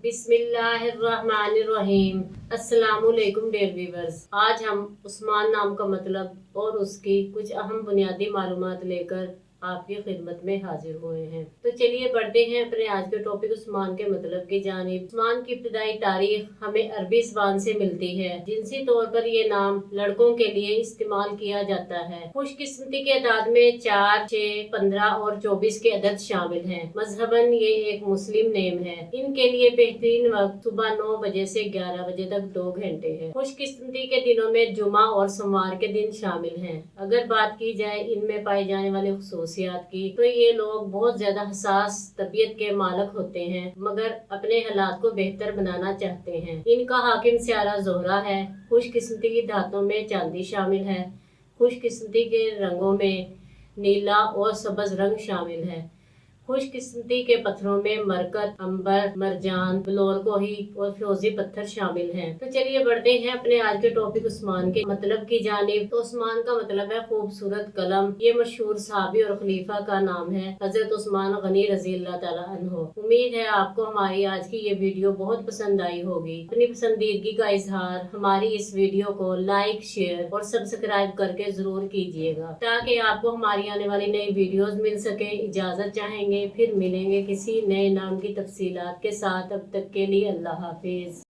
बिस्मिल्लाहिर्रहमानिर्रहीम। अस्सलामुअलैकुम dear viewers. आज हम उस्मान नाम का मतलब और उसकी कुछ अहम बुनियादी मालूमात लेकर आपकी खिदमत में हाजिर हुए हैं। तो चलिए बढ़ते हैं अपने आज के टॉपिक उस्मान के मतलब की जानिब। उस्मान की इब्तिदाई तारीख हमें अरबी ज़बान से मिलती है। जिनसी तौर पर ये नाम लड़कों के लिए इस्तेमाल किया जाता है। खुशकिस्मती के अदाद में 4, 6, 15 और 24 के अदद शामिल हैं। मजहबन ये एक मुस्लिम नेम है। इनके लिए बेहतरीन वक्त सुबह 9 बजे से 11 बजे तक 2 घंटे है। खुशकिस्मती के दिनों में जुमा और सोमवार के दिन शामिल हैं। अगर बात की जाए इनमें पाए जाने वाले खुसूसियात की, तो ये लोग बहुत ज्यादा हसास तबीयत के मालक होते हैं, मगर अपने हालात को बेहतर बनाना चाहते हैं। इनका हाकिम सियारा ज़ोहरा है। खुशकिस्मती की धातों में चांदी शामिल है। खुशकिस्मती के रंगों में नीला और सब्ज रंग शामिल है। खुशकिस्मती के पत्थरों में मरकत, अंबर, मरजान, बलौरकोही और फिरोजी पत्थर शामिल हैं। तो चलिए बढ़ते हैं अपने आज के टॉपिक उस्मान के मतलब की जानिब। तो उस्मान का मतलब है खूबसूरत कलम। ये मशहूर सहाबी और खलीफा का नाम है, हजरत उस्मान गनी रज़ी अल्लाह ताला अन्हो। उम्मीद है आपको हमारी आज की ये वीडियो बहुत पसंद आई होगी। अपनी पसंदीदगी का इजहार हमारी इस वीडियो को लाइक, शेयर और सब्सक्राइब करके जरूर कीजिएगा, ताकि आपको हमारी आने वाली नई वीडियोस मिल सके। इजाजत चाहेंगे, फिर मिलेंगे किसी नए नाम की तफसीलात के साथ। अब तक के लिए अल्लाह हाफिज।